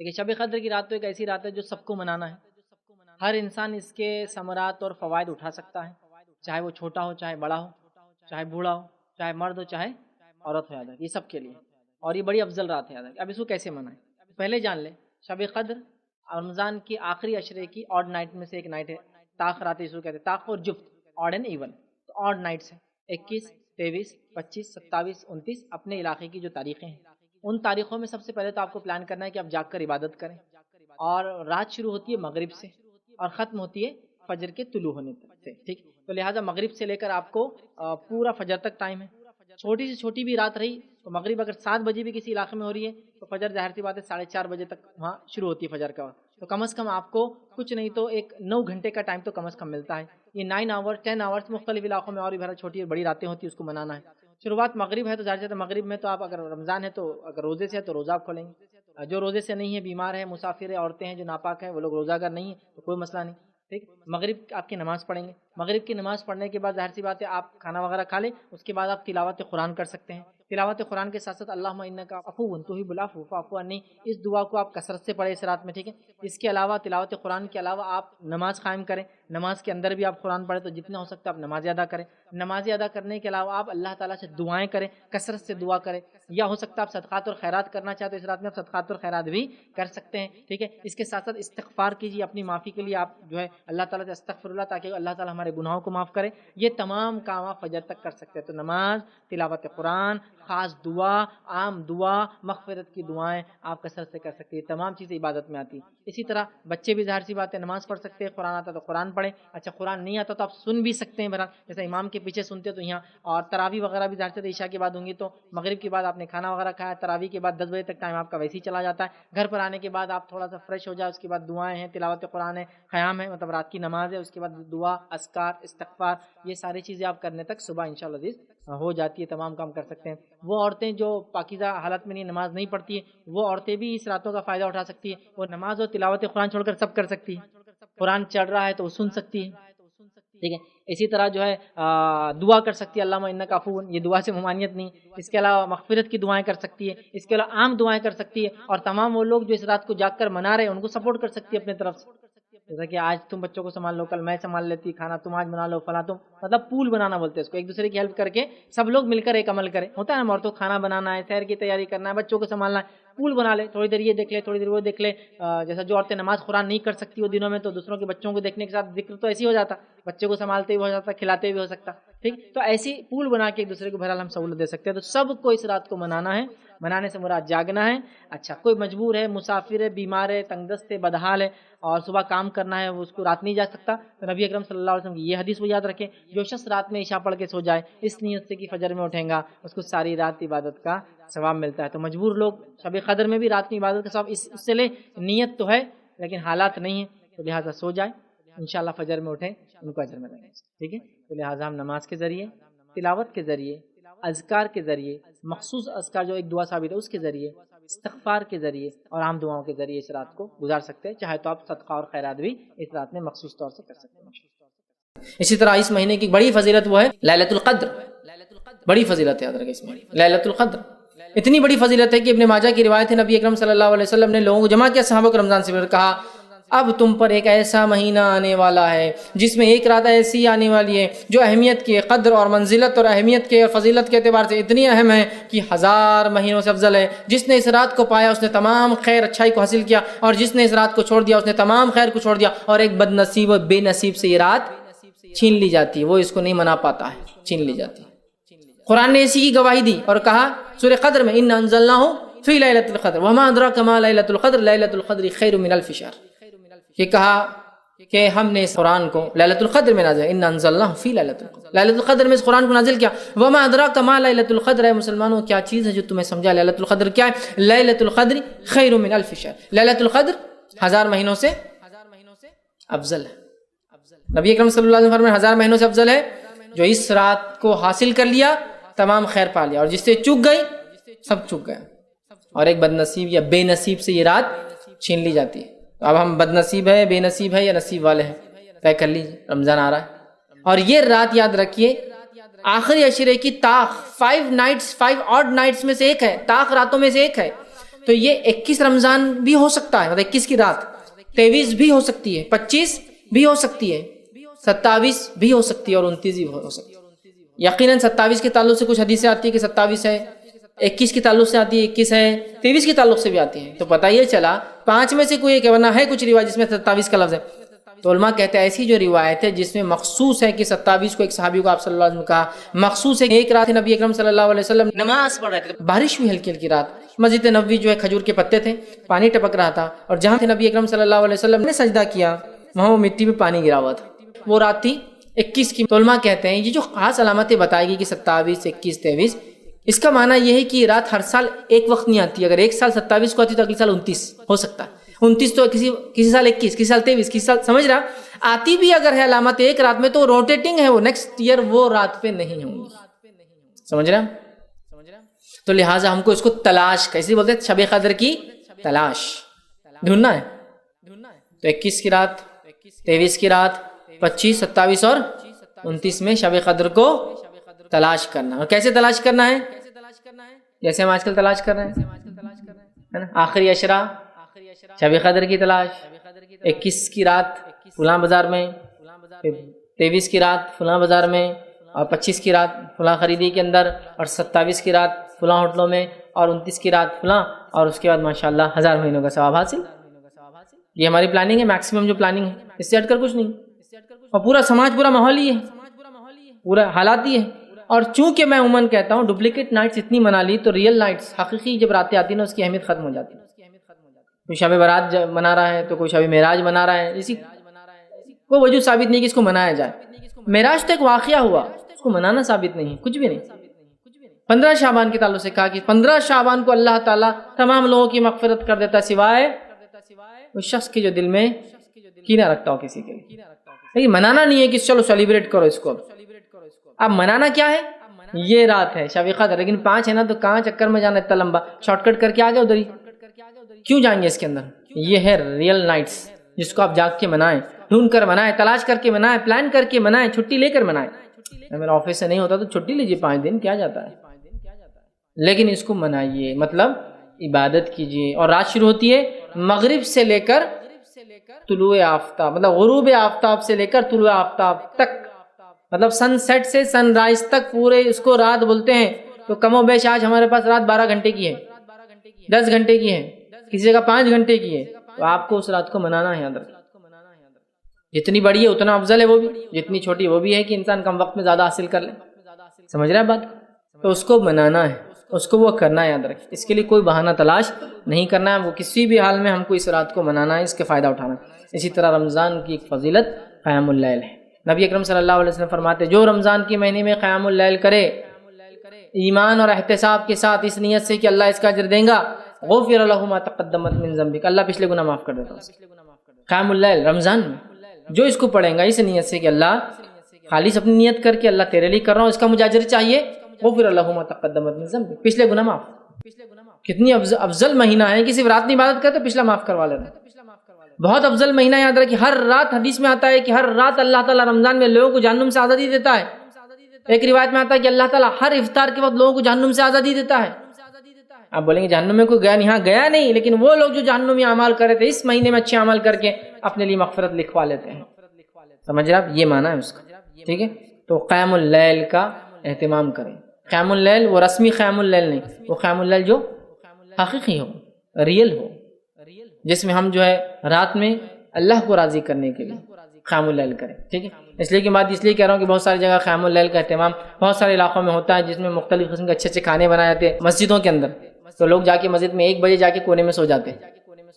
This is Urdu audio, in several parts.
دیکھیے شب قدر کی رات تو ایک ایسی رات ہے جو سب کو منانا ہے، ہر انسان اس کے ثمرات اور فوائد اٹھا سکتا ہے، چاہے وہ چھوٹا ہو، چاہے بڑا ہو، چاہے بوڑھا ہو، چاہے مرد ہو، چاہے عورت ہو، یاد رکھیں یہ سب کے لیے، اور یہ بڑی افضل رات ہے، یاد رکھیں۔ اب اس کو کیسے منائیں؟ پہلے جان لیں شب قدر رمضان کی آخری عشرے کی آڈ نائٹ میں سے ایک نائٹ ہے، طاق رات اس کو کہتے ہیں، طاق اور جفت، آڈ اینڈ ایون، تو آڈ نائٹس ہیں 21، 23، 25، 27، 29 اپنے علاقے کی جو تاریخیں ہیں، ان تاریخوں میں سب سے پہلے تو آپ کو پلان کرنا ہے کہ آپ جاگ کر عبادت کریں، اور رات شروع ہوتی ہے مغرب سے اور ختم ہوتی ہے فجر کے طلوع ہونے تک سے، ٹھیک، تو لہٰذا مغرب سے لے کر آپ کو پورا فجر تک ٹائم ہے۔ چھوٹی سے چھوٹی بھی رات رہی تو مغرب اگر 7 بجے بھی کسی علاقے میں ہو رہی ہے تو فجر ظاہر سی بات ہے 4:30 بجے تک وہاں شروع ہوتی ہے فجر کا وقت، تو کم از کم آپ کو کچھ نہیں تو ایک 9 گھنٹے کا ٹائم تو کم از کم ملتا ہے۔ یہ 9 آور 10 آورس مختلف علاقوں میں اور بھی بھرا چھوٹی اور بڑی راتیں ہوتی ہیں، اس کو منانا ہے۔ شروعات مغرب ہے تو ظاہر سی بات ہے مغرب میں تو آپ اگر رمضان ہے تو اگر روزے سے ہے تو روزہ آپ کھولیں گے، جو روزے سے نہیں ہے، بیمار ہے، مسافر ہے، عورتیں ہیں جو ناپاک ہیں، وہ لوگ روزہ اگر نہیں ہے تو کوئی مسئلہ نہیں، ٹھیک، مغرب آپ کی نماز پڑھیں گے، مغرب کی نماز پڑھنے کے بعد ظاہر سی بات ہے آپ کھانا وغیرہ کھا لیں، اس کے بعد آپ تلاوت قرآن کر سکتے ہیں۔ تلاوت قرآن کے ساتھ ساتھ اللہم انک عفو تحب العفو فاعف عنی، اس دعا کو آپ کثرت سے پڑھیں اس رات میں، ٹھیک ہے۔ اس کے علاوہ تلاوت قرآن کے علاوہ آپ نماز قائم کریں، نماز کے اندر بھی آپ قرآن پڑھیں، تو جتنا ہو سکتا ہے آپ نمازیں ادا کریں، نمازیں ادا کرنے کے علاوہ آپ اللہ تعالیٰ سے دعائیں کریں، کثرت سے دعا کریں، یا ہو سکتا ہے آپ صدقات اور خیرات کرنا چاہتے ہیں اس رات میں آپ صدقات اور خیرات بھی کر سکتے ہیں، ٹھیک ہے۔ اس کے ساتھ ساتھ استغفار کیجیے، اپنی معافی کے لیے آپ جو ہے اللہ تعالیٰ سے استغفر اللہ، تاکہ اللہ تعالیٰ ہمارے گناہوں کو معاف کرے، یہ تمام کام آپ فجر تک کر سکتے ہیں۔ تو نماز، تلاوت قرآن، خاص دعا، عام دعا، مغفرت کی دعائیں آپ کثرت سے کر سکتے ہیں، تمام چیزیں عبادت میں آتی ہیں۔ اسی طرح بچے بھی ظاہر سی بات ہے نماز پڑھ سکتے ہیں، قرآن آتا تو قرآن پڑھیں، اچھا قرآن نہیں آتا تو آپ سن بھی سکتے ہیں، بہرحال جیسے امام کے پیچھے سنتے تو یہاں، اور تراویح وغیرہ بھی ظاہر سے عشاء کے بعد ہوں گی، تو مغرب کے بعد آپ نے کھانا وغیرہ کھایا، تراویح کے بعد 10 بجے تک ٹائم آپ کا ویسے ہی چلا جاتا ہے، گھر پر آنے کے بعد آپ تھوڑا سا فریش ہو جائے، اس کے بعد دعائیں ہیں، تلاوت قرآن ہے، قیام ہے مطلب رات کی نماز ہے، اس کے بعد دعا، اذکار، استغفار، یہ ساری چیزیں آپ کرنے تک صبح انشاءاللہ عزیز ہو جاتی ہے، تمام کام کر سکتے ہیں۔ وہ عورتیں جو پاکیزہ حالت میں نماز نہیں پڑھتی ہیں، وہ عورتیں بھی اس راتوں کا فائدہ اٹھا سکتی ہیں، وہ نماز اور تلاوت قرآن چھوڑ کر سب کر سکتی ہیں، قرآن چڑھ رہا ہے تو وہ سن سکتی ہے، ٹھیک ہے۔ اسی طرح جو ہے دعا کر سکتی ہے اللہم انک عفو، یہ دعا سے ممانعت نہیں، اس کے علاوہ مغفرت کی دعائیں کر سکتی ہے، اس کے علاوہ عام دعائیں کر سکتی ہے، اور تمام وہ لوگ جو اس رات کو جاگ کر منا رہے ہیں ان کو سپورٹ کر سکتی ہے اپنے طرف سے، جیسا کہ آج تم بچوں کو سنبھال لو، کل میں سنبھال لیتی، کھانا تم آج بنا لو، فلاں تم، مطلب پول بنانا بولتے ہیں اس کو، ایک دوسرے کی ہیلپ کر کے سب لوگ مل کر ایک عمل کریں، ہوتا ہے نا عورتوں کو کھانا بنانا ہے، سحر کی تیاری کرنا ہے، بچوں کو سنبھالنا ہے، پول بنا لے، تھوڑی دیر یہ دیکھ لے، تھوڑی دیر وہ دیکھ لے، جیسا جو عورتیں نماز قرآن نہیں کر سکتی وہ دنوں میں، تو دوسروں کے بچوں کو دیکھنے کے ساتھ ذکر تو ایسے ہی ہو جاتا، بچے کو سنبھالتے بھی ہو جاتا، کھلاتے بھی ہو سکتا، ٹھیک، تو ایسی پول بنا کے ایک دوسرے کو بہرحال ہم سہولت دے سکتے ہیں۔ تو سب کو اس رات کو منانا ہے، منانے سے مراد جاگنا ہے۔ اچھا کوئی مجبور ہے، مسافر ہے، بیمار ہے، تنگ دست ہے، بدحال ہے، اور صبح کام کرنا ہے، وہ اس کو رات نہیں جا سکتا، تو نبی اکرم صلی اللہ علیہ وسلم کی یہ حدیث وہ یاد رکھیں، جو شخص رات میں عشاء پڑھ کے سو جائے اس نیت سے کہ فجر میں اٹھیں گا، اس کو ساری رات عبادت کا ثواب ملتا ہے۔ تو مجبور لوگ شب قدر میں بھی رات کی عبادت کا ثواب اس سے لے، نیت تو ہے لیکن حالات نہیں ہیں، تو لہٰذا سو جائیں، انشاءاللہ فجر میں اٹھیں، ان کو اجر ملے گا، ٹھیک ہے۔ تو لہٰذا ہم نماز کے ذریعے، تلاوت کے ذریعے، اذکار کے ذریعے، مخصوص اذکار جو ایک دعا ثابت ہے اس کے ذریعے، استغفار کے ذریعے اور عام دعاؤں کے ذریعے اس رات کو گزار سکتے ہیں، چاہے تو آپ صدقہ اور خیرات بھی اس رات میں مخصوص طور سے کر سکتے ہیں۔ اسی طرح اس مہینے کی بڑی فضیلت وہ ہے لیلۃ القدر، بڑی فضیلت ہے، یاد رکھیں اس میں لیلۃ القدر اتنی بڑی فضیلت ہے کہ ابن ماجہ کی روایت ہے، نبی اکرم صلی اللہ علیہ وسلم نے لوگوں کو جمع کیا، صحابہ کو رمضان سے پہلے کہا اب تم پر ایک ایسا مہینہ آنے والا ہے جس میں ایک رات ایسی آنے والی ہے جو اہمیت کے، قدر اور منزلت اور اہمیت کے اور فضیلت کے اعتبار سے اتنی اہم ہے کہ 1000 مہینوں سے افضل ہے۔ جس نے اس رات کو پایا اس نے تمام خیر اچھائی کو حاصل کیا، اور جس نے اس رات کو چھوڑ دیا اس نے تمام خیر کو چھوڑ دیا، اور ایک بد نصیب اور بے نصیب سے یہ رات چھین لی جاتی ہے، وہ اس کو نہیں منا پاتا ہے، چھین لی جاتی ہے۔ قرآن نے اسی کی گواہی دی اور کہا سورہ قدر میں اِنَّا أَنزَلْنَاهُ فِي لَيْلَةِ الْقَدْرِ وَمَا أَدْرَاكَ مَا لَيْلَةُ الْقَدْرِ لَيْلَةُ الْقَدْرِ خَيْرٌ مِنَ أَلْفِ شَهْرٍ، یہ کہا کہ ہم نے اس قرآن کو لیلۃ القدر میں نازل، اِنَّا أَنزَلْنَاهُ فِي لَيْلَةِ الْقَدْرِ، لیلۃ القدر میں اس قرآن کو نازل کیا۔ وَمَا أَدْرَاكَ مَا لَيْلَةُ الْقَدْرِ، اے مسلمانوں کیا چیز ہے جو تمہیں سمجھا لیلۃ القدر کیا ہے؟ لیلۃ القدر خیر من الف شہر، لیلۃ القدر 1000 مہینوں سے افضل ہے۔ نبی اکرم صلی اللہ علیہ وسلم فرمایا 1000 مہینوں سے افضل ہے، جو اس رات کو حاصل کر لیا تمام خیر پا لیا، اور جس سے چوک گئی سب چوک گیا، اور ایک بد نصیب یا بے نصیب سے یہ رات چھین لی جاتی ہے۔ تو اب ہم بد نصیب ہے، بے نصیب ہے یا نصیب والے ہیں، طے کر لیجیے، رمضان آ رہا ہے، اور یہ رات یاد رکھیے آخری عشرے کی طاق 5 نائٹس 5 آڈ نائٹس میں سے ایک ہے، طاق راتوں میں سے ایک ہے۔ تو یہ 21 رمضان بھی ہو سکتا ہے، مطلب 21 کی رات، 23 بھی ہو سکتی ہے، 25 بھی ہو سکتی ہے، 27 بھی ہو سکتی ہے اور 29 بھی ہو سکتی ہے۔ یقیناً 27 کے تعلق سے کچھ حدیثیں آتی ہے کہ 27 ہے، 21 کے تعلق سے آتی ہے 21 ہے، 23 کے تعلق سے بھی آتی ہیں، تو پتہ یہ چلا 5 میں سے کوئی ایک، ورنہ ہے کچھ روایت جس میں 27 کا لفظ ہے۔ تو علماء کہتے ہیں ایسی جو روایت ہے جس میں مخصوص ہے کہ 27 کو ایک صحابی کو آپ صلی اللہ علیہ وسلم نے کہا، مخصوص ہے کہ ایک رات نبی اکرم صلی اللہ علیہ وسلم نماز پڑھ رہے تھے، بارش ہوئی ہلکی ہلکی رات، مسجد نبوی جو ہے کھجور کے پتے تھے، پانی ٹپک رہا تھا، اور جہاں تھے نبی اکرم صلی اللہ علیہ وسلم نے سجدہ کیا وہاں وہ مٹی میں پانی گرا ہوا تھا، وہ رات تھی 21 کی۔ تو علماء کہتے ہیں یہ جو خاص علامتیں بتائے گی کہ 27 21 23، اس کا معنی یہ ہے کہ یہ رات ہر سال ایک وقت نہیں آتی، اگر ایک سال 27 کو آتی تو اگلے سال 29 ہو سکتا ہے، 29 تو کسی سال 21، کسی سال 23، کسی سال، سمجھ رہا آتی بھی اگر ہے علامت ایک رات میں تو روٹیٹنگ ہے، وہ نیکسٹ ایئر وہ رات پہ نہیں ہوں گی، سمجھ رہا۔ تو لہٰذا ہم کو اس کو تلاش کا، اسی بولتے ہیں شب قدر کی تلاش، ڈھونڈنا ہے۔ تو 21 کی رات، 23 کی رات، 25 27 اور 29 میں شب قدر کو تلاش کرنا، اور کیسے تلاش کرنا ہے؟ جیسے ہم آج کل تلاش کر رہے ہیں، آخری عشرہ شب قدر کی تلاش، 21 کی رات فلاں بازار میں، 23 کی رات فلاں بازار میں، اور 25 کی رات فلاں خریدی کے اندر، اور 27 کی رات فلاں ہوٹلوں میں، اور 29 کی رات فلاں، اور اس کے بعد ماشاءاللہ 1000 مہینوں کا ثواب حاصل۔ یہ ہماری پلاننگ ہے، میکسیمم جو پلاننگ ہے، اس سے ہٹ کر کچھ نہیں، اور پورا سماج، پورا ماحول ہی ہے، پورا حالات ہی ہے۔ اور چونکہ میں عموماً کہتا ہوں ڈپلیکیٹ نائٹس اتنی منا لی تو ریئل نائٹس، حقیقی جب راتیں آتی ہیں نا اس کی اہمیت ختم ہو جاتی ہے۔ کوئی شب برات منا رہا ہے تو کوئی شب معراج منا رہا ہے، اسی کوئی وجود ثابت نہیں کہ اس کو منایا جائے۔ معراج تو ایک واقعہ ہوا، اس کو منانا ثابت نہیں ہے، کچھ بھی نہیں۔ 15 شعبان کے تعلق سے کہا کہ 15 شعبان کو اللہ تعالیٰ تمام لوگوں کی مغفرت کر دیتا سوائے اس شخص کے جو دل میں کینہ رکھتا ہو کسی کے لیے۔ لیکن منانا نہیں ہے کہ چلو سیلیبریٹ کرو اس کو، اب منانا کیا ہے؟ یہ رات ہے شب قدر، لیکن 5 ہے نا تو کہاں چکر میں جانا اتنا لمبا، شارٹ کٹ کر کے آگے ادھر ہی کیوں جائیں گے اس کے اندر؟ یہ ہے ریئل نائٹس جس کو آپ جاگ کے منائیں، ڈھونڈ کر منائیں، تلاش کر کے منائیں، پلان کر کے منائیں، چھٹی لے کر منائیں۔ میرا آفس سے نہیں ہوتا تو چھٹی لیجیے 5 دن، کیا جاتا ہے، لیکن اس کو منائیے، مطلب عبادت کیجیے۔ اور رات شروع ہوتی ہے مغرب سے لے کر طلوع آفتاب، مطلب غروب آفتاب سے لے کر طلوع آفتاب تک، مطلب سن سیٹ سے سن رائز تک پورے اس کو رات بولتے ہیں۔ تو کم و بیش آج ہمارے پاس رات 12 گھنٹے کی ہے، 10 گھنٹے کی ہے، کسی جگہ 5 گھنٹے کی ہے، تو آپ کو اس رات کو منانا ہے۔ یاد رکھیں جتنی بڑی ہے اتنا افضل ہے وہ بھی، جتنی چھوٹی وہ بھی ہے کہ انسان کم وقت میں زیادہ حاصل کر لے، سمجھ رہے ہیں بات؟ تو اس کو منانا ہے، اس کو وہ کرنا ہے، یاد رکھیں اس کے لیے کوئی بہانہ تلاش نہیں کرنا ہے، وہ کسی بھی حال میں ہم کو اس رات کو منانا ہے، اس کے فائدہ اٹھانا ہے۔ اسی طرح رمضان کی ایک فضیلت قیام اللیل ہے۔ نبی اکرم صلی اللہ علیہ وسلم فرماتے جو رمضان کے مہینے میں قیام اللیل کرے ایمان اور احتساب کے ساتھ، اس نیت سے کہ اللہ اس کا اجر دیں گا، غفر له ما تقدم من ذنبک، اللہ پچھلے گناہ معاف کر دیتا ہے۔ قیام اللیل رمضان میں جو اس کو پڑھیں گا اس نیت سے کہ اللہ خالص اپنی نیت کر کے اللہ تیرے لیے کر رہا ہوں، اس کا مجھے اجر چاہیے، غفر له ما تقدم من ذنبک، پچھلے گناہ معاف۔ کتنی افضل مہینہ ہے کہ صرف رات میں عبادت کرتے پچھلا معاف کروا لینا، بہت افضل مہینہ۔ یاد رکھیے ہر رات، حدیث میں آتا ہے کہ ہر رات اللہ تعالیٰ رمضان میں لوگوں کو جہنم سے آزادی دیتا ہے۔ ایک روایت میں آتا ہے کہ اللہ تعالیٰ ہر افطار کے وقت لوگوں کو جہنم سے آزادی دیتا ہے۔ آپ بولیں گے جہنم میں کوئی گیا نہیں، ہاں گیا نہیں، لیکن وہ لوگ جو جہنمی اعمال کر رہے تھے اس مہینے میں اچھے عمل کر کے اپنے لیے مغفرت لکھوا لیتے ہیں، سمجھ رہے آپ؟ یہ معنی ہے اس کا، ٹھیک ہے؟ تو قیام اللیل کا اہتمام کریں۔ قیام اللیل وہ رسمی قیام اللیل نہیں، وہ قیام اللیل جو حقیقی ہو، ریئل ہو، جس میں ہم جو ہے رات میں اللہ کو راضی کرنے کے لیے قیام اللیل کریں، ٹھیک ہے؟ اس لیے کہ بات اس لیے کہہ رہا ہوں کہ بہت ساری جگہ قیام اللیل کا اہتمام بہت سارے علاقوں میں ہوتا ہے جس میں مختلف قسم کے اچھے اچھے کھانے بنائے جاتے ہیں مسجدوں کے اندر، تو لوگ جا کے مسجد میں 1 بجے جا کے کونے میں سو جاتے ہیں،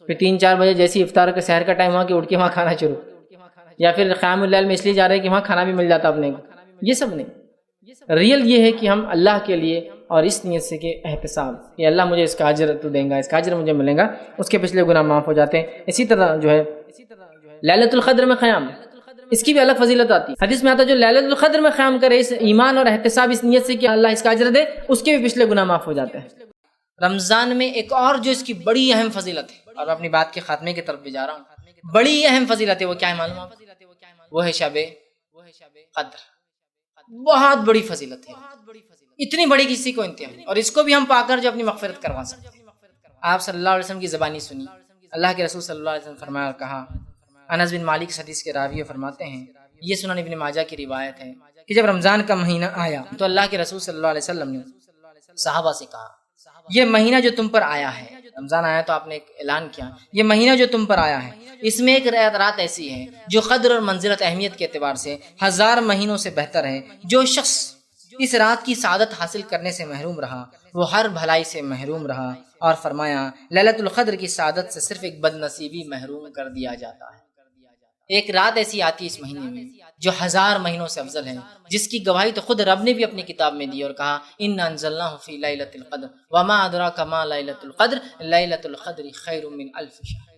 پھر 3-4 بجے جیسی افطار کا سحر کا ٹائم ہوا کہ اٹھ کے وہاں کھانا شروع، یا پھر قیام اللیل میں اس لیے جا رہے ہیں کہ وہاں کھانا بھی مل جاتا اپنے کو۔ یہ سب نہیں، ریئل یہ ہے کہ ہم اللہ کے لیے اور اس نیت سے کہ احتساب کہ اللہ مجھے اس کا اجر تو دیں گا، اس کا اجر مجھے ملے گا، اس کے پچھلے گناہ معاف ہو جاتے ہیں۔ اسی طرح جو ہے لیلۃ القدر میں قیام، اس کی بھی الگ فضیلت آتی ہے۔ حدیث میں آتا ہے جو لیلۃ القدر میں قیام کرے اس ایمان اور احتساب اس نیت سے کہ اللہ اس کا اجر دے، اس کے بھی پچھلے گناہ معاف ہو جاتے ہیں۔ رمضان میں ایک اور جو اس کی بڑی اہم فضیلت ہے، اور میں اپنی بات کے خاتمے کی طرف بھی جا رہا ہوں، بڑی اہم فضیلت ہے، وہ کیا ہے معلوم ہے؟ وہ ہے شب قدر، بہت بڑی فضیلت ہے، اتنی بڑی کسی کو انتہا نہیں، اور اس کو بھی ہم پا کر جو اپنی مغفرت کروا سکتے ہیں۔ آپ صلی اللہ علیہ وسلم کی زبانی سنی. اللہ کے رسول صلی اللہ علیہ وسلم فرمایا اور کہا. انس بن مالک اس حدیث کے راوی فرماتے ہیں، یہ سنن ابن ماجہ کی روایت ہے کہ جب رمضان کا مہینہ آیا تو اللہ کے رسول صلی اللہ علیہ وسلم نے صحابہ سے کہا، یہ مہینہ جو تم پر آیا ہے، رمضان آیا تو آپ نے ایک اعلان کیا، یہ مہینہ جو تم پر آیا ہے اس میں ایک رات ایسی ہے جو قدر اور منزلت اہمیت کے اعتبار سے 1000 مہینوں سے بہتر ہے. جو شخص اس رات کی سعادت حاصل کرنے سے محروم رہا وہ ہر بھلائی سے محروم رہا. اور فرمایا لیلۃ القدر کی سعادت سے صرف ایک بد نصیبی محروم کر دیا جاتا ہے. ایک رات ایسی آتی ہے اس مہینے میں جو 1000 مہینوں سے افضل ہے، جس کی گواہی تو خود رب نے بھی اپنی کتاب میں دی اور کہا انا انزلناہ فی لیلۃ القدر وما ادراک ما لیلۃ القدر لیلۃ القدر خیر من الف شہر.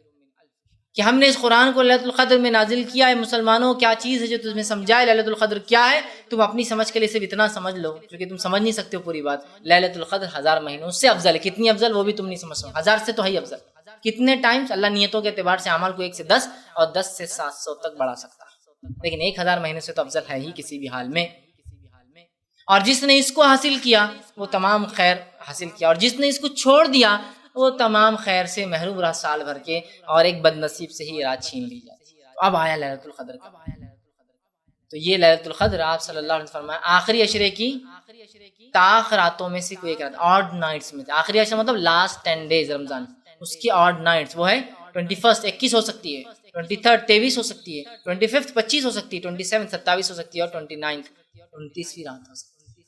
کہ ہم نے اس قرآن کو لیلۃ القدر میں نازل کیا ہے. مسلمانوں کیا چیز ہے جو تمہیں سمجھائے لیلۃ القدر کیا ہے؟ تم اپنی سمجھ کے لیے صرف اتنا سمجھ لو کیونکہ تم سمجھ نہیں سکتے ہو پوری بات. لیلۃ القدر 1000 مہینوں سے افضل ہے. کتنی افضل وہ بھی تم نہیں سمجھ سکتے. 1000 سے تو ہے ہی افضل. کتنے ٹائمز اللہ نیتوں کے اعتبار سے اعمال کو 1 سے 10 اور 10 سے 700 تک بڑھا سکتا ہے، لیکن 1000 مہینے سے تو افضل ہے ہی کسی بھی حال میں. اور جس نے اس کو حاصل کیا وہ تمام خیر حاصل کیا، اور جس نے اس کو چھوڑ دیا وہ تمام خیر سے محروم رہا سال بھر کے، اور ایک بد نصیب سے ہی رات چھین لی جاتی. اب آیا لیلۃ القدر کا. تو یہ لیلۃ القدر آپ صلی اللہ علیہ وسلم فرمایا آخری عشرے کی تاخ راتوں میں سے کوئی ایک رات، آڈ نائٹس میں. آخری عشرہ مطلب لاسٹ 10 days رمضان، اس کی آڈ نائٹس وہ ہے 21 21 ہو سکتی ہے، 23 23 ہو سکتی ہے، 25 25 ہو سکتی ہے، 27 27 ہو سکتی ہے، اور 29 29ویں رات ہو سکتی ہے.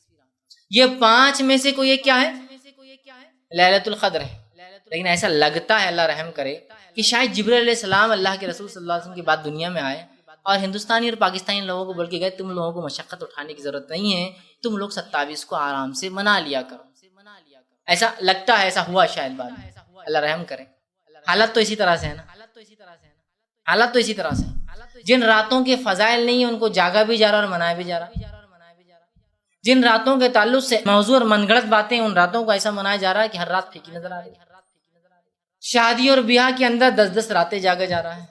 یہ 5 میں سے کوئی ایک کیا ہے؟ لیلۃ القدر ہے. لیکن ایسا لگتا ہے، اللہ رحم کرے، کہ شاید جبرائیل علیہ السلام اللہ کے رسول صلی اللہ علیہ وسلم کے بعد دنیا میں آئے اور ہندوستانی اور پاکستانی لوگوں کو بول کے گئے تم لوگوں کو مشقت اٹھانے کی ضرورت نہیں ہے، تم لوگ 27 کو آرام سے منا لیا کرو. ایسا لگتا ہے، ایسا ہوا شاید بعد میں. اللہ رحم کرے. حالت تو اسی طرح سے ہے نا، حالت تو اسی طرح سے ہے. جن راتوں کے فضائل نہیں ہیں ان کو جاگا بھی جا رہا اور منایا بھی جا رہا. جن راتوں کے تعلق سے موضوع اور من گھڑت باتیں، ان راتوں کو ایسا منایا جا رہا ہے کہ ہر رات پھیکی نظر آ رہی ہے. شادی اور بیاہ کے اندر 10 راتیں جاگا جا رہا ہے.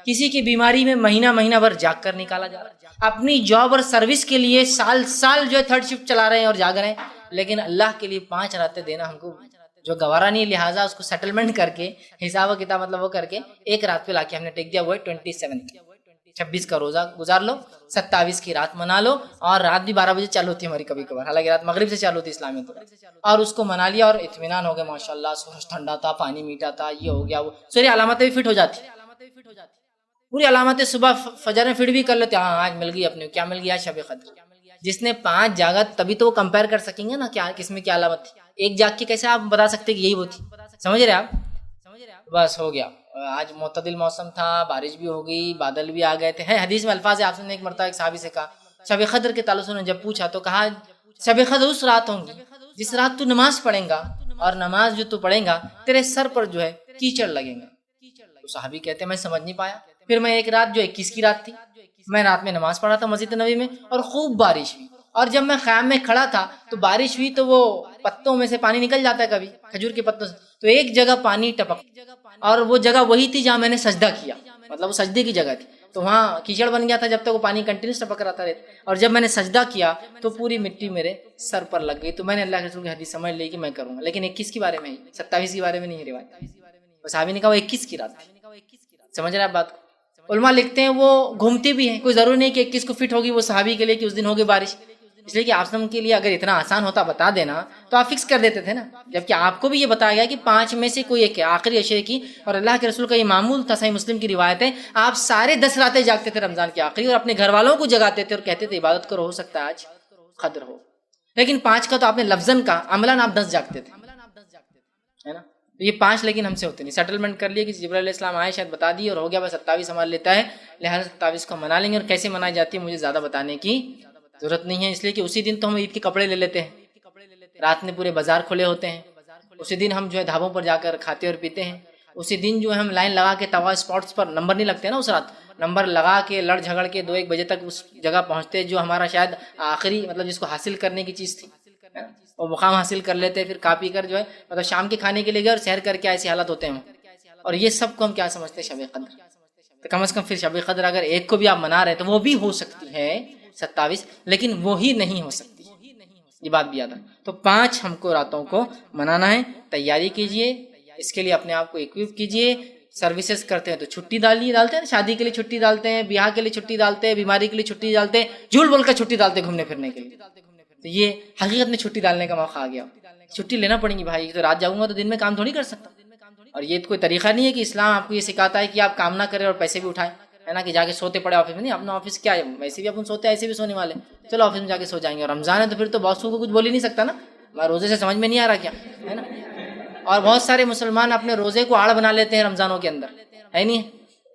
کسی کی بیماری میں مہینہ بھر جاگ کر نکالا جا رہا ہے. اپنی جاب اور سروس کے لیے سال جو ہے 3rd شفٹ چلا رہے ہیں اور جاگ رہے ہیں. لیکن اللہ کے لیے 5 راتیں دینا ہم کو جو گوارا نہیں، لہٰذا اس کو سیٹلمنٹ کر کے حساب و کتاب مطلب وہ کر کے ایک رات پہ لا کے ہم نے ٹیک دیا. وہ ہے 26 کا روزہ گزار لو، 27 کی رات منا لو، اور رات بھی 12 بجے چالو ہوتی ہے ہماری کبھی کبھار، حالانکہ رات مغرب سے چالو ہوتی ہے اسلامی طور، اور اس کو منا لیا اور اطمینان ہو گیا. ماشاءاللہ سورج ٹھنڈا تھا، پانی میٹھا تھا، یہ ہو گیا وہ ساری علامتیں بھی فٹ ہو جاتی، پوری علامتیں صبح فجر میں فٹ بھی کر لیتے. ہاں آج مل گئی اپنے، کیا مل گیا؟ شب قدر. جس نے 5 جاگا تبھی تو وہ کمپیئر کر سکیں گے نا کیا کس میں کیا علامت تھی. ایک جاگ کے کیسے آپ بتا سکتے کہ یہی وہ تھی؟ سمجھ رہے آپ؟ بس ہو گیا. آج معتدل موسم تھا، بارش بھی ہو گئی، بادل بھی آ گئے تھے. حدیث میں الفاظ آپ نے ایک مرتبہ ایک صحابی سے کہا شب قدر کے تعلق سے نے جب پوچھا تو کہا شب قدر اس رات ہوں گی جس رات تو نماز پڑھیں گا، اور نماز جو تو پڑھیں گا تیرے سر پر جو ہے کیچڑ لگیں گا. تو صحابی کہتے ہیں میں سمجھ نہیں پایا. پھر میں ایک رات جو 21 کی رات تھی، میں رات میں نماز پڑھا تھا مسجد نبوی میں اور خوب بارش ہوئی، اور جب میں خیام میں کھڑا تھا تو بارش ہوئی تو وہ پتوں میں سے پانی نکل جاتا ہے کبھی کھجور کے پتوں سے، تو ایک جگہ پانی ٹپک، اور وہ جگہ وہی تھی جہاں میں نے سجدہ کیا، مطلب وہ سجدے کی جگہ تھی، تو وہاں کیچڑ بن گیا تھا جب تک وہ پانی کنٹینیوس ٹپک رہا تھا. اور جب میں نے سجدہ کیا تو پوری مٹی میرے سر پر لگ گئی. تو میں نے اللہ کے رسول کی حدیث سمجھ لی کہ میں کروں گا، لیکن 21 کے بارے میں ہی، 27 کے بارے میں نہیں ہے روایت. صحابی نے کہا وہ 21 کی رات تھی. سمجھ رہے آپ بات کو؟ علماء لکھتے ہیں وہ گھومتی بھی ہیں، کوئی ضروری نہیں کہ 21 کو فٹ ہوگی وہ صحابی کے لیے کہ اس دن ہوگی بارش، اس لیے کہ آپ کے لیے اگر اتنا آسان ہوتا بتا دینا تو آپ فکس کر دیتے تھے نا. جبکہ آپ کو بھی یہ بتایا گیا کہ 5 میں سے کوئی ایک ہے آخری عشرے کی، اور اللہ کے رسول کا یہ معمول تھا. صحیح مسلم کی روایت ہے آپ سارے 10 راتیں جاگتے تھے رمضان کی آخری، اور اپنے گھر والوں کو جگاتے تھے اور کہتے تھے عبادت کرو، ہو سکتا ہے آج قدر ہو. لیکن 5 کا تو آپ نے لفظاً کہا، عملاً آپ 10 جاگتے تھے، ہے نا. تو یہ 5 لیکن ہم سے ہوتے نہیں. سیٹلمنٹ کر لیے کہ جبرائیل علیہ السلام آئے شاید بتا دی اور ہو گیا، بس 27 ہمارا لیتا ہے، لہٰذا 27 کو منا لیں گے. اور کیسے منائی جاتی ہے مجھے زیادہ بتانے کی ضرورت نہیں ہے، اس لیے کہ اسی دن تو ہم عید کے کپڑے لے لیتے ہیں، رات میں پورے بازار کھلے ہوتے ہیں، اسی دن ہم جو ہے ڈھابوں پر جا کر کھاتے اور پیتے ہیں، اسی دن جو ہے ہم لائن لگا کے توا اسپاٹس پر نمبر نہیں لگتے نا، اس رات نمبر لگا کے لڑ جھگڑ کے 2-1 بجے تک اس جگہ پہنچتے جو ہمارا شاید آخری مطلب جس کو حاصل کرنے کی چیز تھی وہ مقام حاصل کر لیتے، پھر کھا پی کر جو ہے مطلب شام کے کھانے کے لیے گئے اور سحر کر کے ایسی حالت ہوتے ہیں. اور یہ سب کو ہم کیا سمجھتے ہیں؟ شب قدر. تو کم از کم پھر شب قدر اگر ایک کو بھی آپ منا رہے ہیں تو وہ بھی ہو سکتی ہے 27، لیکن وہی نہیں ہو سکتی، یہ بات بھی یاد ہے. تو 5 ہم کو راتوں کو منانا ہے. تیاری کیجئے، اس کے لیے اپنے آپ کو اکوپ کیجیے. سروسز کرتے ہیں تو چھٹی ڈالتے ہیں، شادی کے لیے چھٹی ڈالتے ہیں، بیاہ کے لیے چھٹی ڈالتے ہیں، بیماری کے لیے چھٹی ڈالتے ہیں، جھول بول کر چھٹی ڈالتے ہیں گھومنے پھرنے کے لیے. تو یہ حقیقت میں چھٹی ڈالنے کا موقع آ گیا. چھٹی لینا پڑیں گی بھائی. تو رات جاؤں گا تو دن میں کام تھوڑی کر سکتا. اور یہ کوئی طریقہ نہیں ہے کہ اسلام آپ کو یہ سکھاتا ہے کہ آپ کام نہ کریں اور پیسے بھی اٹھائیں، ہے نا، کہ جا کے سوتے پڑے آفس میں. نہیں، اپنا آفس کیا ہے، ویسے بھی اپن سوتے ہیں، ایسے بھی سونے والے، چلو آفس میں جا کے سو جائیں گے. اور رمضان ہے تو پھر تو باسوں کو کچھ بول ہی نہیں سکتا نا. ہمارے روزے سے سمجھ میں نہیں آ رہا کیا، ہے نا. اور بہت سارے مسلمان اپنے روزے کو آڑ بنا لیتے ہیں رمضانوں کے اندر، ہے نہیں.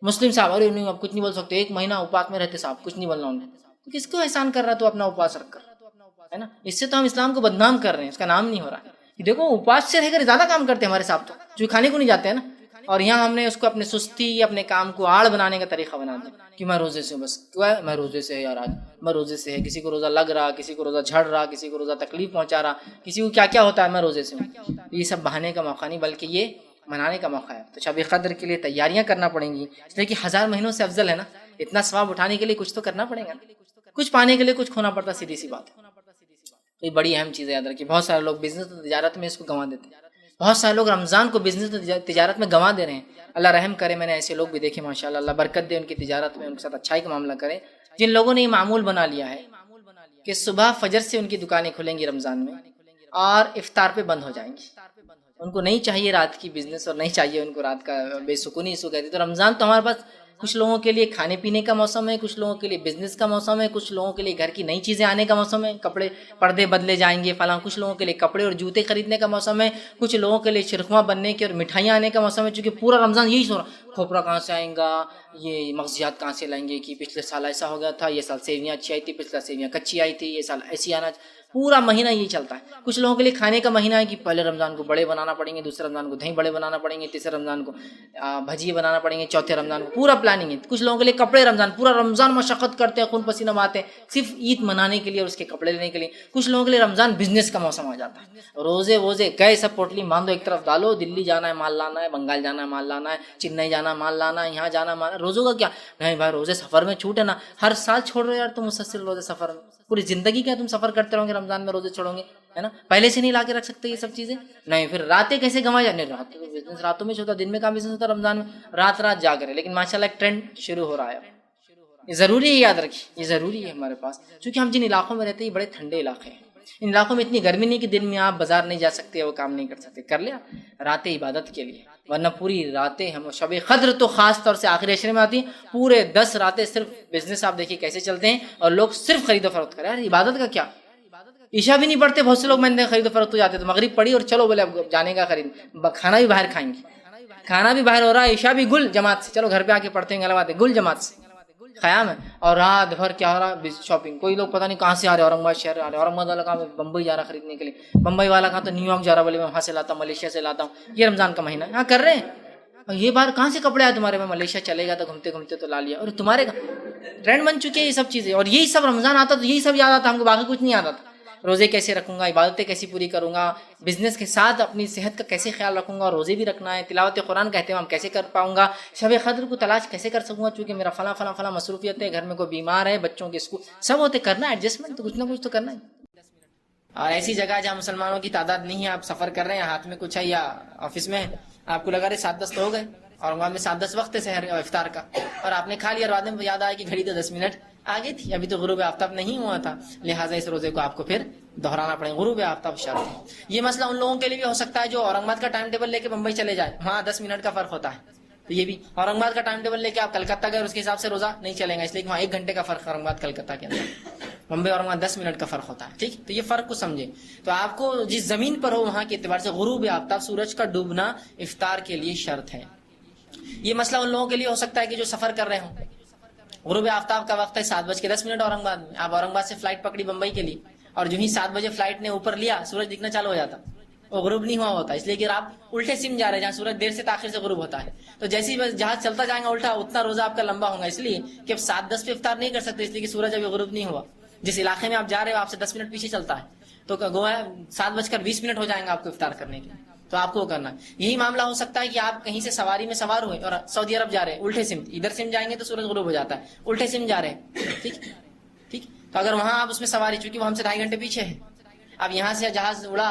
مسلم صاحب، ارے نہیں اب کچھ نہیں بول سکتے، 1 مہینہ اپواس میں رہتے صاحب، کچھ نہیں بولنا ان کو. کس کو احسان کر رہا تو اپنا اپواس رکھ کر، ہے نا. اس سے تو ہم اسلام کو بدنام کر رہے ہیں، اس کا نام نہیں ہو رہا ہے. دیکھو اپواس سے رہ کر زیادہ کام کرتے ہیں ہمارے صاحب تو، جو کھانے کو نہیں جاتے ہیں نا. اور یہاں ہم نے اس کو اپنے سستی، اپنے کام کو آڑ بنانے کا طریقہ بنا دیا کہ میں روزے سے ہوں. بس کیا ہے، میں روزے سے ہے یار، آج میں روزے سے ہے. کسی کو روزہ لگ رہا، کسی کو روزہ جھڑ رہا، کسی کو روزہ تکلیف پہنچا رہا، کسی کو کیا کیا ہوتا ہے، میں روزے سے ہوں. یہ سب بہانے کا موقع نہیں بلکہ یہ منانے کا موقع ہے. تو شب قدر کے لیے تیاریاں کرنا پڑیں گی، اس لیے کہ 1000 مہینوں سے افضل ہے نا. اتنا ثواب اٹھانے کے لیے کچھ تو کرنا پڑے گا، کچھ پانے کے لیے کچھ کھونا پڑتا، سیدھی سی بات ہے. یہ بڑی اہم چیز ہے یاد رکھیے. بہت سارے لوگ بزنس و تجارت میں اس کو گنوا دیتے ہیں. بہت سارے لوگ رمضان کو بزنس و تجارت میں گنوا دے رہے ہیں. اللہ رحم کرے، میں نے ایسے لوگ بھی دیکھے ماشاءاللہ. اللہ برکت دے ان کی تجارت میں، ان کے ساتھ اچھائی کا معاملہ کرے. جن لوگوں نے یہ معمول بنا لیا ہے کہ صبح فجر سے ان کی دکانیں کھلیں گی رمضان میں اور افطار پہ بند ہو جائیں گی. ان کو نہیں چاہیے رات کی بزنس اور نہیں چاہیے ان کو رات کا بے سکونی. اس کو کہتے. تو رمضان تو ہمارے پاس کچھ لوگوں کے لیے کھانے پینے کا موسم ہے، کچھ لوگوں کے لیے بزنس کا موسم ہے، کچھ لوگوں کے لیے گھر کی نئی چیزیں آنے کا موسم ہے، کپڑے پردے بدلے جائیں گے فلاں. کچھ لوگوں کے لیے کپڑے اور جوتے خریدنے کا موسم ہے، کچھ لوگوں کے لیے شرخواں بننے کے اور مٹھائیاں آنے کا موسم ہے. چونکہ پورا رمضان یہی سو رہا، کھوپرا کہاں سے آئیں گا، یہ مغزیات کہاں سے لائیں گے، کہ پچھلے سال ایسا ہو گیا تھا، یہ سال سیویاں اچھی آئی تھی، پچھلا سیویاں کچی آئی تھی، یہ سال ایسی آنا. پورا مہینہ یہی چلتا ہے. کچھ لوگوں کے لیے کھانے کا مہینہ ہے کہ پہلے رمضان کو بڑے بنانا پڑیں گے، دوسرے رمضان کو دہی بڑے بنانا پڑیں گے، تیسرے رمضان کو بھجیے بنانا پڑیں گے، چوتھے رمضان کو پورا پلاننگ ہے. کچھ لوگوں کے لیے کپڑے رمضان، پورا رمضان مشقت کرتے ہیں، خون پسینہ بہاتے ہیں صرف عید منانے کے لیے اور اس کے کپڑے لینے کے لیے. کچھ لوگوں کے لیے رمضان بزنس کا موسم آ جاتا ہے. روزے ووزے گئے سب پوٹلی مان دو ایک طرف ڈالو، دلی جانا ہے مال لانا ہے، بنگال جانا ہے مال لانا ہے، چنئی جانا ہے مال لانا ہے، یہاں جانا مال. روزوں کا کیا نہیں بھائی، روزے سفر میں چھوٹ ہے نا. ہر سال چھوڑ رہے یار تم مسلسل روزے سفر میں، پوری زندگی کیا تم سفر کرتے رہو گے، رمضان میں روزے چھوڑو گے، ہے نا. پہلے سے نہیں لا کے رکھ سکتے یہ سب چیزیں. نہیں پھر راتیں کیسے گنوا جانے، بزنس راتوں میں ہوتا، دن میں کام بزنس ہوتا رمضان میں، رات رات جاگ رہے. لیکن ماشاءاللہ ایک ٹرینڈ شروع ہو رہا ہے. یہ ضروری ہے، یاد رکھیے یہ ضروری ہے ہمارے پاس. چونکہ ہم جن علاقوں میں رہتے ہیں یہ بڑے ٹھنڈے علاقے ہیں. ان علاقوں میں اتنی گرمی نہیں کہ دن میں آپ بازار نہیں جا سکتے، وہ کام نہیں کر سکتے. کر لیا راتیں عبادت کے لیے، ورنہ پوری راتیں ہم شب قدر تو خاص طور سے آخری عشرے میں آتی ہیں. پورے 10 راتیں صرف بزنس آپ دیکھیے کیسے چلتے ہیں، اور لوگ صرف خرید و فروخت کریں. یار عبادت کا کیا، عشاء بھی نہیں پڑھتے بہت سے لوگ. میں نے خرید و فروخت ہو جاتے تو مغرب پڑھی اور چلو بولے اب جانے کا خرید، کھانا بھی باہر کھائیں گے، کھانا بھی باہر ہو رہا ہے، عشاء بھی گل جماعت سے، چلو گھر پہ آ کے پڑھتے ہیں گلواتے گل جماعت سے قیام ہے. اور رات بھر کیا ہو رہا ہے، شاپنگ. کوئی لوگ پتہ نہیں کہاں سے آ رہے، اورنگ آباد شہر آ رہے، اورنگ آباد والا کہاں بمبئی جا رہا خریدنے کے لیے، بمبئی والا کہاں تو نیو یارک جا رہا، بولے میں وہاں سے لاتا ہوں، ملیشیا سے لاتا ہوں. یہ رمضان کا مہینہ یہاں کر رہے ہیں. اور یہ بار کہاں سے کپڑے آئے تمہارے، میں ملیشیا چلے گا تو گھومتے گھومتے تو لا لیا. اور تمہارے ٹرینڈ بن چکے ہیں یہ سب چیزیں. اور یہی سب رمضان آتا تو یہی سب یاد آتا ہم کو، باقی کچھ نہیں یاد آتا. روزے کیسے رکھوں گا، عبادتیں کیسی پوری کروں گا، بزنس کے ساتھ اپنی صحت کا کیسے خیال رکھوں گا، روزے بھی رکھنا ہے، تلاوت قرآن کا اہتمام کیسے کر پاؤں گا، شب قدر کو تلاش کیسے کر سکوں گا، چونکہ میرا فلاں فلاں فلاں مصروفیت ہے، گھر میں کوئی بیمار ہے، بچوں کے اسکول سب ہوتے، کرنا ہے ایڈجسٹمنٹ تو کچھ نہ کچھ تو کرنا ہے. اور ایسی جگہ جہاں مسلمانوں کی تعداد نہیں ہے، آپ سفر کر رہے ہیں، ہاتھ میں کچھ ہے یا آفس میں آپ کو لگا رہے 7-10 تو ہو گئے، اور وہاں میں 7-10 وقت ہے سحر افطار کا، اور آپ نے کھا لیا، اور بعد میں یاد آیا کہ گھڑی تو 10 منٹ آگے تھی، ابھی تو غروب آفتاب نہیں ہوا تھا، لہٰذا اس روزے کو آپ کو پھر دہرانا پڑے. غروب آفتاب شرط ہے. یہ مسئلہ ان لوگوں کے لیے بھی ہو سکتا ہے جو اورنگ آباد کا ٹائم ٹیبل لے کے بمبئی چلے جائے، وہاں 10 منٹ کا فرق ہوتا ہے. تو یہ بھی اورنگ آباد کا ٹائم ٹیبل لے کے آپ کلکتہ گئے، اس کے حساب سے روزہ نہیں چلے گا، اس لیے کہ وہاں 1 گھنٹے کا فرق ہے اورنگ آباد کلکتہ کے اندر. بمبئی اور وہاں 10 منٹ کا فرق ہوتا ہے. ٹھیک، تو یہ فرق کو سمجھے. تو آپ کو جس زمین پر ہو وہاں کے اعتبار سے غروب آفتاب، سورج کا ڈوبنا افطار کے لیے شرط ہے. یہ مسئلہ ان لوگوں کے لیے ہو سکتا ہے کہ جو سفر کر رہے ہوں. غروب آفتاب کا وقت ہے 7:10 اورنگ آباد میں، آپ اورنگ آباد سے فلائٹ پکڑی بمبئی کے لیے، اور جو ہی 7 بجے فلائٹ نے اوپر لیا سورج دکھنا چالو ہو جاتا، وہ غروب نہیں ہوا ہوتا. اس لیے کہ آپ الٹے سم جا رہے ہیں جہاں سورج دیر سے تاخیر سے غروب ہوتا ہے. تو جیسے ہی جہاز چلتا جائے گا الٹا، اتنا روزہ آپ کا لمبا ہوگا، اس لیے کہ اب 7:10 پہ افطار نہیں کر سکتے، اس لیے کہ سورج ابھی غروب نہیں ہوا. جس علاقے میں آپ جا رہے ہو آپ سے 10 منٹ پیچھے چلتا ہے، تو گویا 7:20 ہو جائیں گا آپ کو افطار کرنے کے، تو آپ کو کرنا ہے. یہی معاملہ ہو سکتا ہے کہ آپ کہیں سے سواری میں سوار ہوئے اور سعودی عرب جا رہے ہیں، الٹے سمت، ادھر سم جائیں گے تو سورج غروب ہو جاتا ہے، الٹے سم جا رہے ہیں. ٹھیک ٹھیک. تو اگر وہاں آپ اس میں سواری، چونکہ وہ ہم سے 2.5 گھنٹے پیچھے ہے، اب یہاں سے جہاز اڑا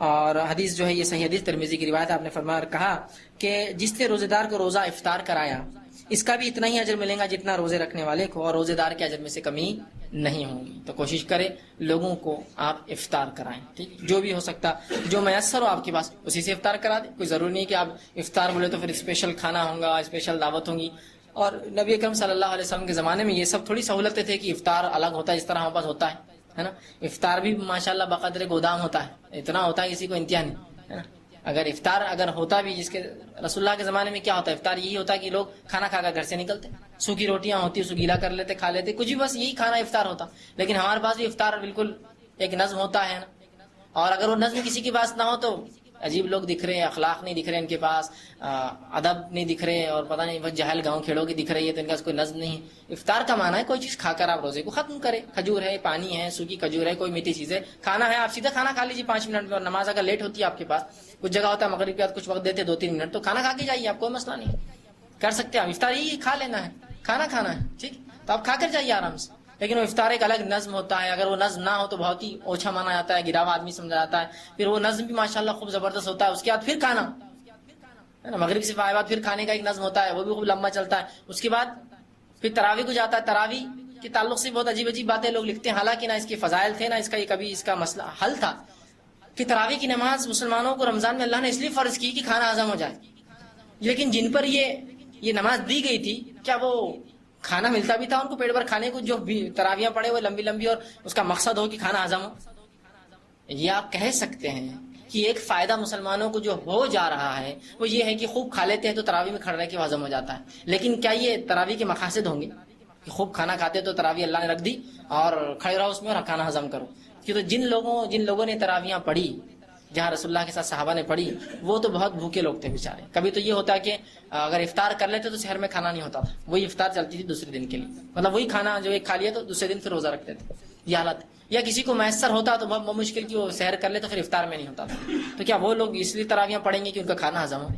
اور حدیث جو ہے یہ صحیح حدیث ترمذی کی روایت ہے. آپ نے فرمایا اور کہا کہ جس نے روزے دار کو روزہ افطار کرایا اس کا بھی اتنا ہی اجر ملے گا جتنا روزے رکھنے والے کو، اور روزے دار کے اجر میں سے کمی نہیں ہوگی. تو کوشش کرے لوگوں کو آپ افطار کرائیں، ٹھیک، جو بھی ہو سکتا، جو میسر ہو آپ کے پاس اسی سے افطار کرا دیں. کوئی ضروری نہیں کہ آپ افطار بولے تو پھر اسپیشل کھانا ہوگا، اسپیشل دعوت ہوں گی. اور نبی اکرم صلی اللہ علیہ وسلم کے زمانے میں یہ سب تھوڑی سہولتیں تھے کہ افطار الگ ہوتا ہے جس طرح ہمارے پاس ہوتا ہے نا. افطار بھی ماشاءاللہ بقدر گودام ہوتا ہے، اتنا ہوتا ہے کسی کو انتہا نہیں ہے نا. اگر افطار اگر ہوتا بھی، جس کے رسول اللہ کے زمانے میں کیا ہوتا ہے، افطار یہی ہوتا ہے کہ لوگ کھانا کھا کر گھر سے نکلتے، سوکھی روٹیاں ہوتی، اسے گیلا کر لیتے، کھا لیتے، کچھ بھی، بس یہی کھانا افطار ہوتا. لیکن ہمارے پاس بھی افطار بالکل ایک نظم ہوتا ہے نا. اور اگر وہ نظم کسی کے پاس نہ ہو تو عجیب لوگ دکھ رہے ہیں، اخلاق نہیں دکھ رہے ان کے پاس، ادب نہیں دکھ رہے، اور پتہ نہیں بس جہل گاؤں کھیڑوں کی دکھ رہی ہے، تو ان کا کوئی نظم نہیں. افطار کا معنی ہے کوئی چیز کھا کر آپ روزے کو ختم کرے. کھجور ہے، پانی ہے، سوکھی کھجور ہے، کوئی میٹھی چیز ہے، کھانا ہے، آپ سیدھا کھانا کھا لیجیے 5 منٹ میں. اور نماز اگر لیٹ ہوتی ہے آپ کے پاس، کچھ جگہ ہوتا ہے مغرب کے بعد کچھ وقت دیتے 2-3 منٹ، تو کھانا کھا کے جائیے، آپ کوئی مسئلہ نہیں کر سکتے. آپ افطار ہی کھا لینا ہے، کھانا کھانا ہے، ٹھیک، تو آپ کھا کر جائیے آرام سے. لیکن وہ افطار ایک الگ نظم ہوتا ہے، اگر وہ نظم نہ ہو تو بہت ہی اوچھا مانا جاتا ہے، گرا ہوا آدمی سمجھا جاتا ہے. پھر وہ نظم بھی ماشاءاللہ خوب زبردست ہوتا ہے. اس کے بعد پھر کھانا ہے نا، مغرب سے بعد پھر کھانے کا ایک نظم ہوتا ہے، وہ بھی خوب لمبا چلتا ہے. اس کے بعد پھر تراویح کو جاتا ہے. تراویح کے تعلق سے بہت عجیب عجیب باتیں لوگ لکھتے ہیں، حالانکہ نہ اس کے فضائل تھے، نہ اس کا یہ کبھی اس کا مسئلہ حل تھا کہ تراویح کی نماز مسلمانوں کو رمضان میں اللہ نے اس لیے فرض کی کہ کھانا ہضم ہو جائے. لیکن جن پر یہ نماز دی گئی تھی، کیا وہ کھانا ملتا بھی تھا ان کو پیٹ بھر کھانے کو؟ جو تراویحاں پڑے وہ لمبی لمبی اور اس کا مقصد ہو کہ کھانا ہضم ہو. یہ آپ کہہ سکتے ہیں کہ ایک فائدہ مسلمانوں کو جو ہو جا رہا ہے وہ یہ ہے کہ خوب کھا لیتے ہیں تو تراویح میں کھڑے رہ کے وہ ہضم ہو جاتا ہے. لیکن کیا یہ تراویح کے مقاصد ہوں گے کہ خوب کھانا کھاتے تو تراویح اللہ نے رکھ دی اور کھڑے رہو اس میں اور کھانا ہضم کرو؟ کہ تو جن لوگوں نے تراویحاں پڑھی جہاں رسول اللہ کے ساتھ صحابہ نے پڑھی، وہ تو بہت بھوکے لوگ تھے بیچارے. کبھی تو یہ ہوتا ہے کہ اگر افطار کر لیتے تو شہر میں کھانا نہیں ہوتا تھا، وہی افطار چلتی تھی دوسرے دن کے لیے، مطلب وہی کھانا جو ایک کھا لیا تو دوسرے دن پھر روزہ رکھتے تھے. یہ حالت. یا کسی کو میسر ہوتا تو بہت مشکل کہ وہ سحر کر لے تو پھر افطار میں نہیں ہوتا تھا. تو کیا وہ لوگ اس لیے تراویحاں پڑھیں گے کہ ان کا کھانا ہضم ہو؟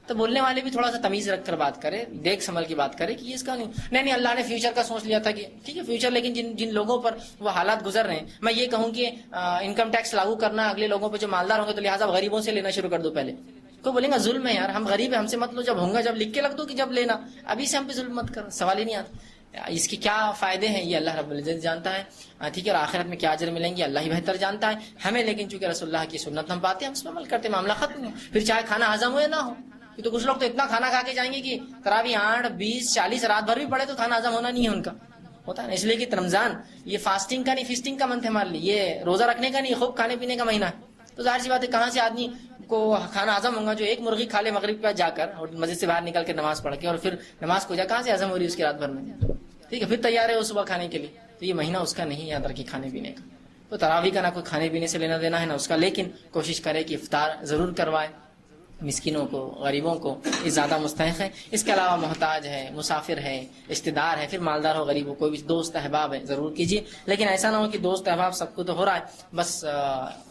تو بولنے والے بھی تھوڑا سا تمیز رکھ کر بات کرے، دیکھ سنبھل کی بات کرے کہ یہ اس کا نہیں اللہ نے فیوچر کا سوچ لیا تھا کہ ٹھیک ہے فیوچر، لیکن جن لوگوں پر وہ حالات گزر رہے ہیں، میں یہ کہوں کہ انکم ٹیکس لاگو کرنا اگلے لوگوں پہ جو مالدار ہوں گے تو لہٰذا غریبوں سے لینا شروع کر دو. پہلے کوئی بولے گا ظلم ہے یار، ہم غریب ہیں ہم سے مت لو، جب ہوں گا جب لکھ کے رکھ دو کہ جب لینا، ابھی سے ہم پہ ظلم مت کرو، سوال ہی نہیں آتا. اس کے کیا فائدے ہیں یہ اللہ رب العزت جانتا ہے، ٹھیک ہے، اور آخرت میں کیا اجر ملیں گے اللہ ہی بہتر جانتا ہے ہمیں. لیکن چونکہ رسول اللہ کی سنت ہم پاتے ہیں، ہم اس پہ عمل کرتے، معاملہ ختم ہے. پھر چاہے کھانا ہضم ہو یا نہ ہو. تو کچھ لوگ تو اتنا کھانا کھا کے جائیں گے کہ تراویح 8, 20, 40 رات بھر بھی پڑے تو کھانا ہضم ہونا نہیں ہے ان کا، ہوتا ہے نا. اس لیے کہ رمضان یہ فاسٹنگ کا نہیں فیسٹنگ کا منتھ ہے ہمارے لیے، یہ روزہ رکھنے کا نہیں، خوب کھانے پینے کا مہینہ ہے. تو ظاہر سی بات ہے کہاں سے آدمی کو کھانا ہضم ہوگا جو ایک مرغی کھا لے مغرب پہ جا کر اور مسجد سے باہر نکل کے نماز پڑھ کے اور پھر نماز کو جا، کہاں سے ہضم ہو رہی ہے اس کی رات بھر میں؟ ٹھیک ہے، پھر تیار ہے وہ صبح کھانے کے لیے. تو یہ مہینہ اس کا نہیں، یاد رکھیے، کھانے پینے کا. تو تراویح کا نہ کوئی کھانے پینے سے لینا دینا ہے نہ اس کا، لیکن کوشش کرے کہ افطار ضرور کروائے. مسکینوں کو، غریبوں کو یہ زیادہ مستحق ہے. اس کے علاوہ محتاج ہے، مسافر ہے، رشتہ دار ہے، پھر مالدار ہو، غریب ہو، کوئی بھی دوست احباب ہے ضرور کیجیے. لیکن ایسا نہ ہو کہ دوست احباب سب کو تو ہو رہا ہے، بس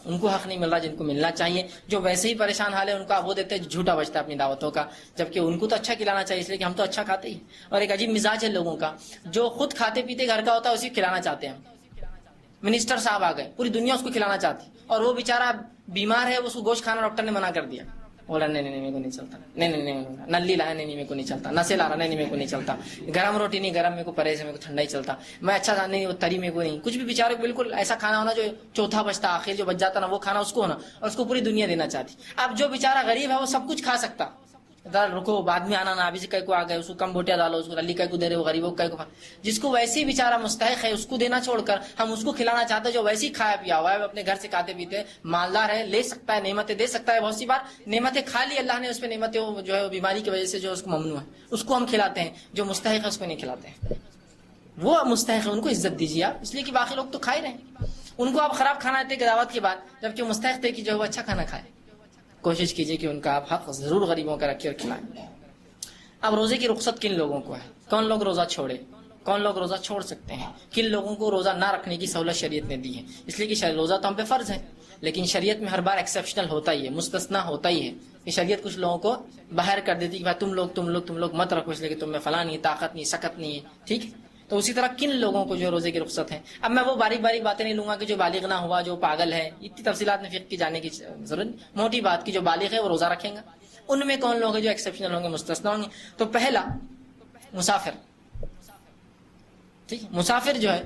ان کو حق نہیں مل رہا جن کو ملنا چاہیے. جو ویسے ہی پریشان حال ہے ان کو آپ وہ دیتے ہیں جھوٹا بچتا ہے اپنی دعوتوں کا، جبکہ ان کو تو اچھا کھلانا چاہیے، اس لیے کہ ہم تو اچھا کھاتے ہی. اور ایک عجیب مزاج ہے لوگوں کا، جو خود کھاتے پیتے گھر کا ہوتا ہے اسی کو کھلانا چاہتے ہیں. منسٹر صاحب آ گئے، پوری دنیا اس کو کھلانا چاہتی، اور وہ بیچارہ بیمار ہے، اس کو گوشت کھانا ڈاکٹر نے منع کر دیا. بولا نہیں میرے کو نہیں چلتا، نہیں نلی لایا، نہیں میرے کو نہیں چلتا، نسے لا رہا، نہیں میرے کو نہیں چلتا، گرم روٹی نہیں، گرم میرے کو پرہیز ہے، میرے کو ٹھنڈا ہی چلتا، میں اچھا نہیں، وہ تری میرے کو نہیں، کچھ بھی. بیچارے بالکل ایسا کھانا ہونا جو چوتھا بچتا، آخر جو بچ جاتا نا وہ کھانا اس کو ہونا، اور اس کو پوری دنیا دینا چاہتی. اب جو بیچارہ غریب ہے وہ سب کچھ کھا سکتا، رکو بعد میں آنا نا، ابھی سے کئی کو آ گئے، اس کو کم بوٹیاں ڈالو، اس کو علی کئی کو دے رہے ہو، غریبوں کو کئی کو. جس کو ویسے ہی بیچارہ مستحق ہے اس کو دینا چھوڑ کر ہم اس کو کھلانا چاہتے ہیں جو ویسے ہی کھایا پیا ہوا ہے، اپنے گھر سے کھاتے پیتے، مالدار ہے، لے سکتا ہے، نعمتیں دے سکتا ہے. بہت سی بار نعمتیں کھا لی اللہ نے، اس پہ نعمتیں جو ہے بیماری کی وجہ سے جو اس کو ممنوع ہے اس کو ہم کھلاتے ہیں، جو مستحق ہے اس کو نہیں کھلاتے ہیں. وہ مستحق ہے ان کو عزت دیجیے آپ، اس لیے کہ باقی لوگ تو کھا ہی رہے ہیں، ان کو آپ خراب کھانا دیتے دعوت کے بعد، جبکہ مستحق تھے کہ جو وہ اچھا کھانا کھائے. کوشش کیجیے کہ ان کا آپ حق ضرور غریبوں کا رکھیے اور کھلائیں. اب روزے کی رخصت کن لوگوں کو ہے؟ کون لوگ روزہ چھوڑے؟ کون لوگ روزہ چھوڑ سکتے ہیں؟ کن لوگوں کو روزہ نہ رکھنے کی سہولت شریعت نے دی ہے؟ اس لیے کہ روزہ تو ہم پہ فرض ہے، لیکن شریعت میں ہر بار ایکسیپشنل ہوتا ہی ہے، مستثنا ہوتا ہی ہے. کہ شریعت کچھ لوگوں کو باہر کر دیتی کہ بھائی تم لوگ مت رکھو، اس لیے کہ تم میں فلاں نہیں، طاقت نہیں، سکت نہیں ہے. ٹھیک ہے، تو اسی طرح کن لوگوں کو جو روزے کی رخصت ہے. اب میں وہ باریک باریک باتیں نہیں لوں گا کہ جو بالغ نہ ہوا، جو پاگل ہے، اتنی تفصیلات میں فقہ کی جانے کی ضرورت نہیں. موٹی بات کی جو بالغ ہے وہ روزہ رکھیں گا. ان میں کون لوگ ہیں جو ایکسیپشنل ہوں گے، مستثنا ہوں گے؟ تو پہلا مسافر. ٹھیک، مسافر جو ہے